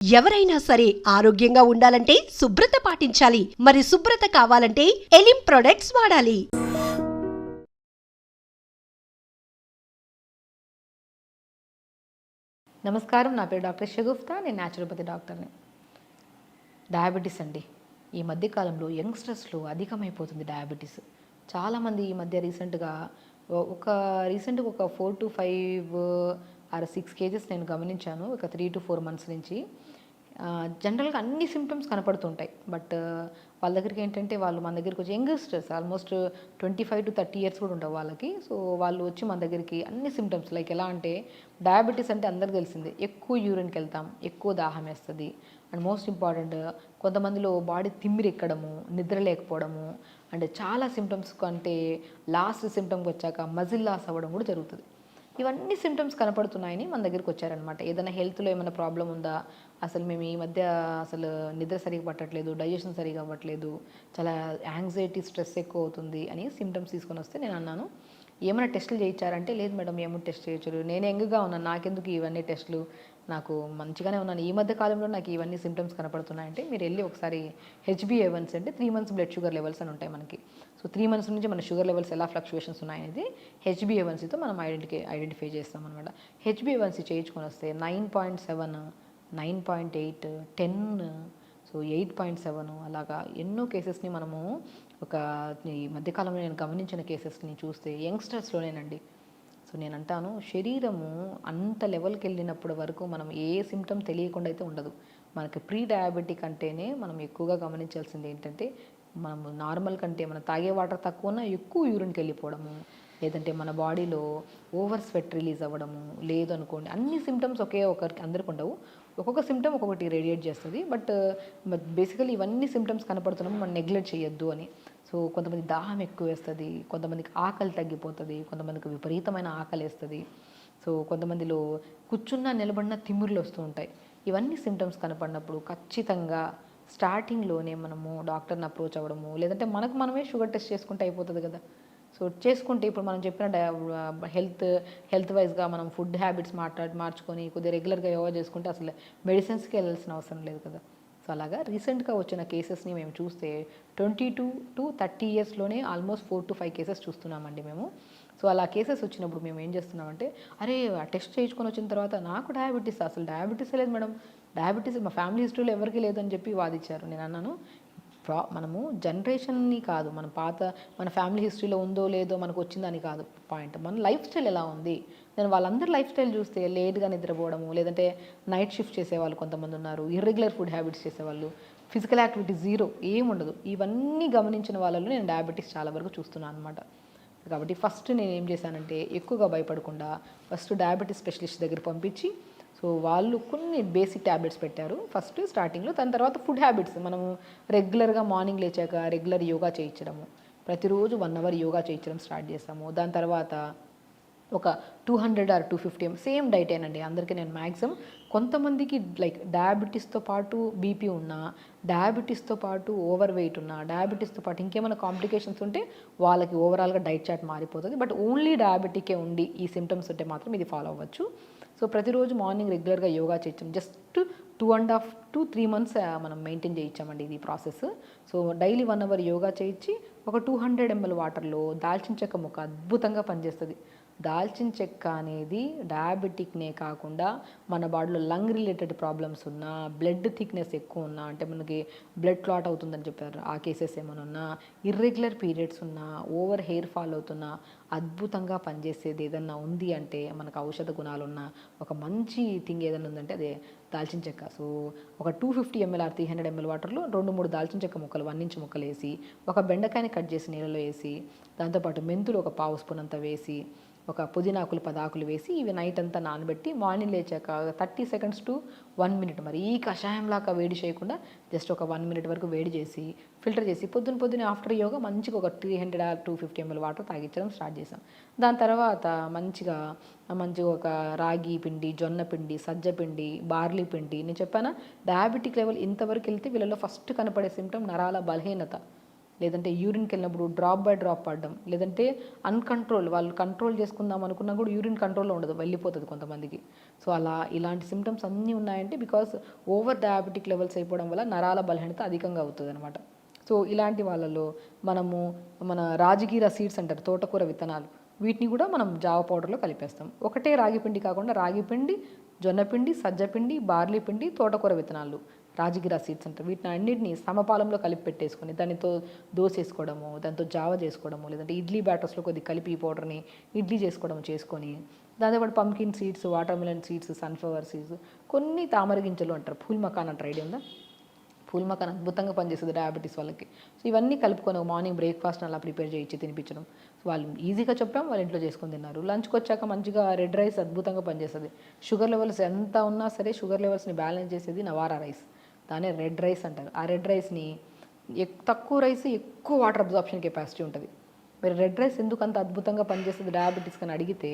ఎవరైనా సరే ఆరోగ్యంగా ఉండాలంటే శుభ్రత పాటించాలి. మరి శుభ్రత కావాలంటే ఎలిం ప్రొడక్ట్స్ వాడాలి. నమస్కారం, నా పేరు డాక్టర్ షగుఫ్తా. నేను న్యాచురోపతి డాక్టర్ని. డయాబెటీస్ అండి, ఈ మధ్యకాలంలో యంగ్స్టర్స్లో అధికమైపోతుంది డయాబెటీస్. చాలామంది ఈ మధ్య రీసెంట్గా ఒక 4 to 5 or 6 కేజెస్ నేను గమనించాను ఒక 3 to 4 months నుంచి. జనరల్గా అన్ని సిమ్టమ్స్ కనపడుతుంటాయి. బట్ వాళ్ళ దగ్గరికి ఏంటంటే వాళ్ళు మన దగ్గరికి వచ్చి యంగ్స్టర్స్ ఆల్మోస్ట్ 25 to 30 years కూడా ఉండవు వాళ్ళకి. సో వాళ్ళు వచ్చి మన దగ్గరికి అన్ని సిమ్టమ్స్ లైక్ ఎలా అంటే, డయాబెటీస్ అంటే అందరికీ తెలిసిందే, ఎక్కువ యూరిన్కి వెళ్తాం, ఎక్కువ దాహం వేస్తుంది, అండ్ మోస్ట్ ఇంపార్టెంట్ కొంతమందిలో బాడీ తిమ్మిరెక్కడము, నిద్ర లేకపోవడము, అండ్ చాలా సిమ్టమ్స్ అంటే లాస్ట్ సిమ్టమ్కి వచ్చాక మజిల్ లాస్ అవ్వడం కూడా జరుగుతుంది. ఇవన్నీ సిమ్టమ్స్ కనపడుతున్నాయని మన దగ్గరికి వచ్చారనమాట. ఏదైనా హెల్త్లో ఏమైనా ప్రాబ్లం ఉందా, అసలు మేము ఈ మధ్య అసలు నిద్ర సరిగా పట్టట్లేదు, డైజెషన్ సరిగా అవ్వట్లేదు, చాలా యాంగ్జైటీ, స్ట్రెస్ ఎక్కువ అవుతుంది అని సిమ్టమ్స్ తీసుకొని వస్తే నేను అన్నాను, ఏమైనా టెస్టులు చేయించారంటే, లేదు మేడం ఏమైనా టెస్ట్ చేయొచ్చు, నేను యంగ్గా ఉన్నాను, నాకెందుకు ఇవన్నీ టెస్టులు, నాకు మంచిగానే ఉన్నాను, ఈ మధ్య కాలంలో నాకు ఇవన్నీ సిమ్టమ్స్ కనపడుతున్నాయంటే మీరు వెళ్ళి ఒకసారి HbA1c అంటే 3 months బ్లడ్ షుగర్ లెవెల్స్ అని ఉంటాయి మనకి. సో 3 months నుంచి మన షుగర్ లెవెల్స్ ఎలా ఫ్లక్చువేషన్స్ ఉన్నాయనేది HbA1cతో మనం ఐడెంటిఫై చేస్తాం అనమాట. HbA1c చేయించుకొని వస్తే 9.7, 9.8, 10, సో 8.7 అలాగా ఎన్నో కేసెస్ని మనము ఈ మధ్యకాలంలో నేను గమనించిన కేసెస్ని చూస్తే యంగ్స్టర్స్లోనేనండి. సో నేను అంటాను, శరీరము అంత లెవెల్కి వెళ్ళినప్పటి వరకు మనం ఏ సిమ్టమ్ తెలియకుండా అయితే ఉండదు. మనకి ప్రీ డయాబెటిక్ అంటేనే మనం ఎక్కువగా గమనించాల్సింది ఏంటంటే, మనం నార్మల్ కంటే మనం తాగే వాటర్ తక్కువ ఉన్నా ఎక్కువ యూరిన్కి వెళ్ళిపోవడము, లేదంటే మన బాడీలో ఓవర్ స్వెట్ రిలీజ్ అవ్వడము, లేదు అనుకోండి అన్ని సిమ్టమ్స్ ఒకరికి అందరికి ఉండవు, ఒక్కొక్క సిమ్టమ్ ఒక్కొక్కటి రేడియేట్ చేస్తుంది. బట్ బేసికలీ ఇవన్నీ సిమ్టమ్స్ కనపడుతున్నాము మనం నెగ్లెక్ట్ చేయొద్దు అని. సో కొంతమంది దాహం ఎక్కువ వేస్తుంది, కొంతమందికి ఆకలి తగ్గిపోతుంది, కొంతమందికి విపరీతమైన ఆకలి వేస్తుంది, సో కొంతమందిలో కూర్చున్నా నిలబడినా తిమ్మిర్లు వస్తూ ఉంటాయి. ఇవన్నీ సిమ్టమ్స్ కనపడినప్పుడు ఖచ్చితంగా స్టార్టింగ్లోనే మనము డాక్టర్ని అప్రోచ్ అవ్వడము, లేదంటే మనకు మనమే షుగర్ టెస్ట్ చేసుకుంటే అయిపోతుంది కదా. సో చేసుకుంటే ఇప్పుడు మనం చెప్పిన హెల్త్ వైజ్గా మనం ఫుడ్ హ్యాబిట్స్ మార్చుకొని కొద్దిగా రెగ్యులర్గా యోగా చేసుకుంటే అసలు మెడిసిన్స్కి వెళ్ళాల్సిన అవసరం లేదు కదా. సో అలాగా రీసెంట్గా వచ్చిన కేసెస్ని మేము చూస్తే 22 to 30 yearsలోనే ఆల్మోస్ట్ 4 to 5 కేసెస్ చూస్తున్నామండి మేము. సో అలా కేసెస్ వచ్చినప్పుడు మేము ఏం చేస్తున్నామంటే, అరే ఆ టెస్ట్ చేయించుకొని వచ్చిన తర్వాత నాకు అసలు డయాబెటీస్ లేదు మేడం, డయాబెటీస్ మా ఫ్యామిలీ హిస్టరీలో ఎవరికి లేదని చెప్పి వాదించారు. నేను అన్నాను, మనము జనరేషన్ని కాదు, మన ఫ్యామిలీ హిస్టరీలో ఉందో లేదో మనకు వచ్చిందని కాదు పాయింట్, మన లైఫ్ స్టైల్ ఎలా ఉంది. నేను వాళ్ళందరి లైఫ్ స్టైల్ చూస్తే లేట్గా నిద్రపోవడము, లేదంటే నైట్ షిఫ్ట్ చేసేవాళ్ళు కొంతమంది ఉన్నారు, ఇర్రెగ్యులర్ ఫుడ్ హ్యాబిట్స్ చేసేవాళ్ళు, ఫిజికల్ యాక్టివిటీ జీరో, ఏముండదు. ఇవన్నీ గమనించిన వాళ్ళలో నేను డయాబెటీస్ చాలా వరకు చూస్తున్నాను అనమాట. కాబట్టి ఫస్ట్ నేను ఏం చేశానంటే, ఎక్కువగా భయపడకుండా ఫస్ట్ డయాబెటీస్ స్పెషలిస్ట్ దగ్గర పంపించి, సో వాళ్ళు కొన్ని బేసిక్ ట్యాబ్లెట్స్ పెట్టారు ఫస్ట్ స్టార్టింగ్లో. దాని తర్వాత ఫుడ్ హ్యాబిట్స్ మనము రెగ్యులర్గా మార్నింగ్ లేచాక రెగ్యులర్ యోగా చేయించడము, ప్రతిరోజు 1 hour యోగా చేయించడం స్టార్ట్ చేస్తాము. దాని తర్వాత ఒక 200 or 250 సేమ్ డైటేనండి అందరికీ. నేను మ్యాక్సిమం కొంతమందికి లైక్ డయాబెటీస్తో పాటు బీపీ ఉన్నా, డయాబెటీస్తో పాటు ఓవర్ వెయిట్ ఉన్నా, డయాబెటీస్తో పాటు ఇంకేమైనా కాంప్లికేషన్స్ ఉంటే వాళ్ళకి ఓవరాల్గా డైట్ చార్ట్ మారిపోతుంది. బట్ ఓన్లీ డయాబెటికే ఉండి ఈ సిమ్టమ్స్ ఉంటే మాత్రం ఇది ఫాలో అవ్వచ్చు. సో ప్రతిరోజు మార్నింగ్ రెగ్యులర్గా యోగా చేయించాం. జస్ట్ 2.5 to 3 months మనం మెయింటైన్ చేయించామండి ఇది process. So daily 1 hour yoga చేయించి ఒక 200 ml వాటర్లో దాల్చిన చెక్క ముక్క అద్భుతంగా పనిచేస్తుంది. దాల్చిన చెక్క అనేది డయాబెటిక్నే కాకుండా మన బాడీలో లంగ్ రిలేటెడ్ ప్రాబ్లమ్స్ ఉన్నా, బ్లడ్ థిక్నెస్ ఎక్కువ ఉన్నా, అంటే మనకి బ్లడ్ క్లాట్ అవుతుందని చెప్పారు ఆ కేసెస్ ఏమైనా ఉన్నా, ఇర్రెగ్యులర్ పీరియడ్స్ ఉన్నా, ఓవర్ హెయిర్ ఫాల్ అవుతున్నా, అద్భుతంగా పనిచేసేది ఏదన్నా ఉంది అంటే, మనకు ఔషధ గుణాలు ఉన్న ఒక మంచి థింగ్ ఏదైనా ఉందంటే అదే దాల్చిన చెక్క. సో ఒక 250 ml or 300 ml వాటర్లో 2-3 దాల్చిన చెక్క ముక్కలు 1 inch ముక్కలు వేసి, ఒక బెండకాయని కట్ చేసి నీళ్ళలో వేసి, దాంతోపాటు మెంతులు ఒక 1/2 స్పూన్ అంతా వేసి, ఒక పుదీనాకులు 10 ఆకులు వేసి, ఇవి నైట్ అంతా నానబెట్టి మార్నింగ్ లేచాక 30 seconds to 1 minute మరి ఈ కషాయంలాగా వేడి చేయకుండా జస్ట్ ఒక 1 minute వరకు వేడి చేసి ఫిల్టర్ చేసి పొద్దున ఆఫ్టర్ యోగా మంచిగా ఒక 300 or 250 ml వాటర్ తాగించడం స్టార్ట్ చేసాం. దాని తర్వాత మంచిగా ఒక రాగి పిండి, జొన్న పిండి, సజ్జ పిండి, బార్లీ పిండి. నేను చెప్పానా డయాబెటిక్ లెవెల్ ఇంతవరకు వెళ్తే వీళ్ళలో ఫస్ట్ కనపడే సిమ్టమ్ నరాల బలహీనత. లేదంటే యూరిన్కి వెళ్ళినప్పుడు డ్రాప్ బై డ్రాప్ పడడం, లేదంటే అన్కంట్రోల్, వాళ్ళు కంట్రోల్ చేసుకుందాం అనుకున్నా కూడా యూరిన్ కంట్రోల్లో ఉండదు, వెళ్ళిపోతుంది కొంతమందికి. సో ఇలాంటి సిమ్టమ్స్ అన్నీ ఉన్నాయంటే బికాస్ ఓవర్ డయాబెటిక్ లెవెల్స్ అయిపోవడం వల్ల నరాల బలహీనత అధికంగా అవుతుంది అనమాట. సో ఇలాంటి వాళ్ళలో మనము మన రాజగిర సీడ్స్ అంటారు, తోటకూర విత్తనాలు, వీటిని కూడా మనం జావ పౌడర్లో కలిపేస్తాం. ఒకటే రాగిపిండి కాకుండా రాగిపిండి, జొన్నపిండి, సజ్జపిండి, బార్లీ పిండి, తోటకూర విత్తనాలు, రాజగిరా సీడ్స్ అంటారు, వీటిని అన్నింటినీ సమపాలంలో కలిపి పెట్టేసుకొని దానితో దోశ వేసుకోవడము, దాంతో జావ చేసుకోవడము, లేదంటే ఇడ్లీ బ్యాటర్స్లో కొద్ది కలిపి ఈ పౌడర్ని ఇడ్లీ చేసుకోవడం చేసుకొని, దాంతోపాటు pumpkin seeds, water melon seeds, sunflower seeds, కొన్ని తామర గింజలు అంటారు, ఫూల్ మకాన్ అంటారు, ఐడియా ఉందా? ఫూల్ మకాన్ అద్భుతంగా పనిచేస్తుంది డయాబెటీస్ వాళ్ళకి. సో ఇవన్నీ కలుపుకొని మార్నింగ్ బ్రేక్ఫాస్ట్ అలా ప్రిపేర్ చేయించి తినిపించడం. సో వాళ్ళు ఈజీగా చెప్పాం, వాళ్ళ ఇంట్లో చేసుకొని తిన్నారు. లంచ్కి వచ్చాక మంచిగా రెడ్ రైస్ అద్భుతంగా పనిచేస్తుంది. షుగర్ లెవెల్స్ ఎంత ఉన్నా సరే షుగర్ లెవెల్స్ని బ్యాలెన్స్ చేసేది నవారా రైస్, దాన్ని రెడ్ రైస్ అంటారు. ఆ రెడ్ రైస్ని తక్కువ రైస్ ఎక్కువ వాటర్ అబ్జార్ప్షన్ కెపాసిటీ ఉంటుంది. మీరు రెడ్ రైస్ ఎందుకు అంత అద్భుతంగా పనిచేస్తుంది డయాబెటీస్ అని అడిగితే,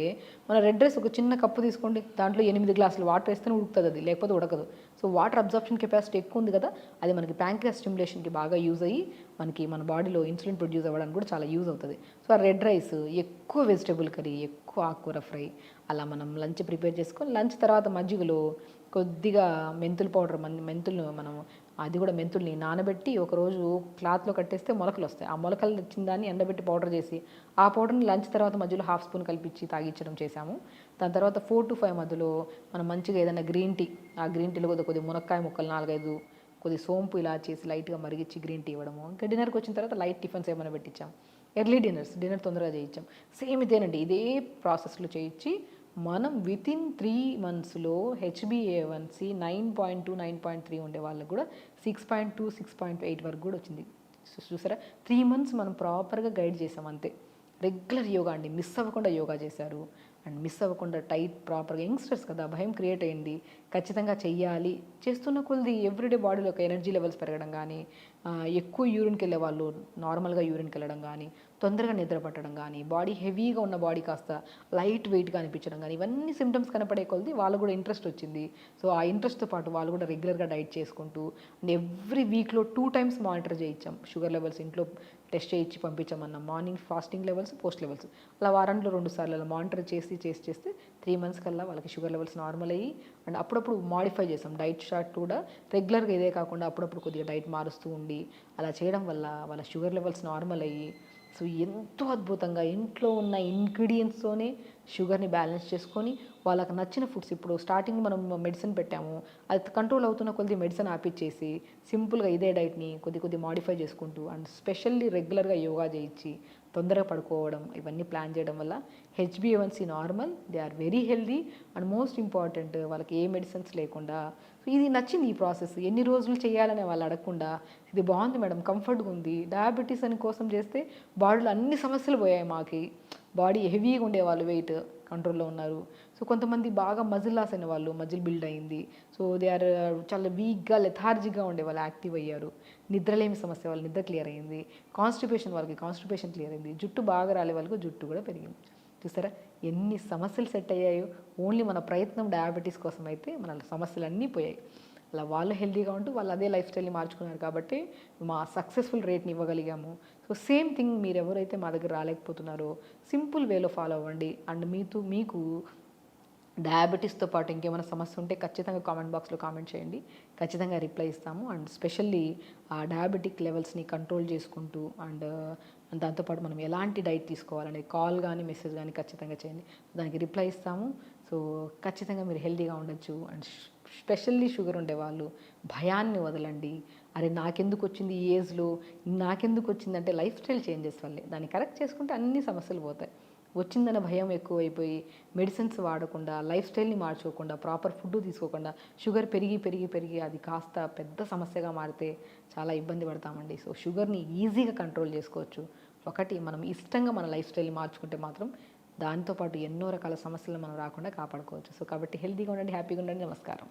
మన రెడ్ రైస్ ఒక చిన్న కప్పు తీసుకోండి, దాంట్లో 8 గ్లాసులు వాటర్ వేస్తేనే ఉడుకుతుంది, అది లేకపోతే ఉడకదు. సో వాటర్ అబ్జార్ప్షన్ కెపాసిటీ ఎక్కువ ఉంది కదా, అది మనకి ప్యాంక్రియాస్ స్టిమ్యులేషన్కి బాగా యూజ్ అయ్యి మనకి మన బాడీలో ఇన్సులిన్ ప్రొడ్యూస్ అవ్వడానికి కూడా చాలా యూజ్ అవుతుంది. సో ఆ రెడ్ రైస్ ఎక్కువ వెజిటేబుల్ కర్రీ, ఎక్కువ ఆకుకూర ఫ్రై, అలా మనం లంచ్ ప్రిపేర్ చేసుకొని లంచ్ తర్వాత మజ్జిగలో కొద్దిగా మెంతుల పౌడర్, మెంతులను మనం అది కూడా మెంతుల్ని నానబెట్టి ఒకరోజు క్లాత్లో కట్టేస్తే మొలకలు వస్తాయి. ఆ మొలకలు వచ్చిన దాన్ని ఎండబెట్టి పౌడర్ చేసి ఆ పౌడర్ని లంచ్ తర్వాత మధ్యలో హాఫ్ స్పూన్ కలిపించి తాగించడం చేశాము. దాని తర్వాత 4 to 5 మధ్యలో మనం మంచిగా ఏదైనా గ్రీన్ టీ, ఆ గ్రీన్ టీలో కొద్ది మునక్కాయ ముక్కలు 4-5, కొద్ది సోంపు ఇలా చేసి లైట్గా మరిగించి గ్రీన్ టీ ఇవ్వడము. ఇంకా డిన్నర్కి వచ్చిన తర్వాత లైట్ టిఫిన్స్ ఏమైనా పెట్టించాం. ఎర్లీ డిన్నర్ తొందరగా చేయించాం. సేమ్ ఇదేనండి, ఇదే ప్రాసెస్లో చేయించి మనం వితిన్ 3 monthsలో HbA1c 9.2, 9.3 ఉండే వాళ్ళకు కూడా 6.2, 6.8 వరకు కూడా వచ్చింది. చూసారా, 3 months మనం ప్రాపర్గా గైడ్ చేసాం అంతే. రెగ్యులర్ యోగా అండి, మిస్ అవ్వకుండా యోగా చేశారు. అండ్ మిస్ అవ్వకుండా టైట్ ప్రాపర్గా, యంగ్స్టర్స్ కదా భయం క్రియేట్ అయ్యింది, ఖచ్చితంగా చెయ్యాలి. చేస్తున్న కొద్ది ఎవ్రీడే బాడీలో ఒక ఎనర్జీ లెవెల్స్ పెరగడం కానీ, ఎక్కువ యూరిన్కి వెళ్ళే వాళ్ళు నార్మల్గా యూరిన్కి వెళ్ళడం కానీ, తొందరగా నిద్ర పట్టడం కానీ, బాడీ హెవీగా ఉన్న బాడీ కాస్త లైట్ వెయిట్గా అనిపించడం కానీ, ఇవన్నీ సిమ్టమ్స్ కనపడే కొద్ది వాళ్ళు కూడా ఇంట్రెస్ట్ వచ్చింది. సో ఆ ఇంట్రెస్ట్తో పాటు వాళ్ళు కూడా రెగ్యులర్గా డైట్ చేసుకుంటూ అండ్ ఎవ్రీ వీక్లో 2 times మానిటర్ చేయించాం. షుగర్ లెవెల్స్ ఇంట్లో టెస్ట్ చేయించి పంపించామన్నాం. Morning fasting levels, post levels, అలా వారంలో 2 సార్లు అలా మానిటర్ చేస్తే 3 months కల్లా వాళ్ళకి షుగర్ లెవెల్స్ నార్మల్ అయ్యి, అండ్ అప్పుడప్పుడు మాడిఫై చేసాం డైట్ చార్ట్ కూడా. రెగ్యులర్గా ఇదే కాకుండా అప్పుడప్పుడు కొద్దిగా డైట్ మారుస్తూ ఉండి అలా చేయడం వల్ల వాళ్ళ షుగర్ లెవెల్స్ నార్మల్ అయ్యి, సో ఎంతో అద్భుతంగా ఇంట్లో ఉన్న ఇంగ్రీడియంట్స్తోనే షుగర్ని బ్యాలెన్స్ చేసుకొని వాళ్ళకి నచ్చిన ఫుడ్స్, ఇప్పుడు స్టార్టింగ్ మనం మెడిసిన్ పెట్టాము, అది కంట్రోల్ అవుతున్న కొద్ది మెడిసిన్ ఆపిచ్చేసి సింపుల్గా ఇదే డైట్ని కొద్ది మాడిఫై చేసుకుంటూ అండ్ స్పెషల్లీ రెగ్యులర్గా యోగా చేయించి తొందరగా పడుకోవడం, ఇవన్నీ ప్లాన్ చేయడం వల్ల HbA1c normal, they are very healthy and most important వాళ్ళకి ఏ మెడిసిన్స్ లేకుండా. ఇది నచ్చింది ఈ ప్రాసెస్. ఎన్ని రోజులు చేయాలని వాళ్ళు అడగకుండా ఇది బాగుంది మేడం, కంఫర్ట్గా ఉంది, డయాబెటీస్ అని కోసం చేస్తే బాడీలో అన్ని సమస్యలు పోయాయి. మాకి బాడీ హెవీగా ఉండేవాళ్ళు, వెయిట్ కంట్రోల్లో ఉన్నారు. సో కొంతమంది బాగా మజిల్ లాస్ అయిన వాళ్ళు, మజిల్ బిల్డ్ అయింది. సో దే ఆర్ చాలా వీక్గా లెథార్జిక్గా ఉండేవాళ్ళు యాక్టివ్ అయ్యారు. నిద్రలేమి సమస్య వాళ్ళు నిద్ర క్లియర్ అయింది. కాన్స్టిపేషన్ వాళ్ళకి కాన్స్టిపేషన్ క్లియర్ అయింది. జుట్టు బాగా రాలే వాళ్ళకి జుట్టు కూడా పెరిగింది. చూసారా ఎన్ని సమస్యలు సెట్ అయ్యాయో. ఓన్లీ మన ప్రయత్నం డయాబెటీస్ కోసం అయితే మన సమస్యలు అన్నీ పోయాయి. అలా వాళ్ళు హెల్తీగా ఉంటూ వాళ్ళు అదే లైఫ్ స్టైల్ని మార్చుకున్నారు కాబట్టి మా సక్సెస్ఫుల్ రేట్ని ఇవ్వగలిగాము. సో సేమ్ థింగ్ మీరు ఎవరైతే మా దగ్గర రాలేకపోతున్నారో సింపుల్ వేలో ఫాలో అవ్వండి. అండ్ మీకు డయాబెటీస్తో పాటు ఇంకేమైనా సమస్య ఉంటే ఖచ్చితంగా కామెంట్ బాక్స్లో కామెంట్ చేయండి, ఖచ్చితంగా రిప్లై ఇస్తాము. అండ్ స్పెషల్లీ ఆ డయాబెటిక్ లెవెల్స్ని కంట్రోల్ చేసుకుంటూ అండ్ దాంతోపాటు మనం ఎలాంటి డైట్ తీసుకోవాలని కాల్ కానీ మెసేజ్ కానీ ఖచ్చితంగా చేయండి, దానికి రిప్లై ఇస్తాము. సో ఖచ్చితంగా మీరు హెల్తీగా ఉండొచ్చు. అండ్ స్పెషల్లీ షుగర్ ఉండేవాళ్ళు భయాన్ని వదలండి. అరే నాకెందుకు వచ్చింది ఈ ఏజ్లో, నాకెందుకు వచ్చిందంటే లైఫ్ స్టైల్ చేంజెస్ వల్లే. దాన్ని కరెక్ట్ చేసుకుంటే అన్ని సమస్యలు పోతాయి. వచ్చిందన్న భయం ఎక్కువైపోయి మెడిసిన్స్ వాడకుండా, లైఫ్ స్టైల్ని మార్చుకోకుండా, ప్రాపర్ ఫుడ్ తీసుకోకుండా షుగర్ పెరిగి అది కాస్త పెద్ద సమస్యగా మారితే చాలా ఇబ్బంది పడతామండి. సో షుగర్ని ఈజీగా కంట్రోల్ చేసుకోవచ్చు. ఒకటి మనం ఇష్టంగా మన లైఫ్ స్టైల్ని మార్చుకుంటే మాత్రం దాంతోపాటు ఎన్నో రకాల సమస్యలు మనం రాకుండా కాపాడుకోవచ్చు. సో కాబట్టి హెల్తీగా ఉండండి, హ్యాపీగా ఉండండి. నమస్కారం.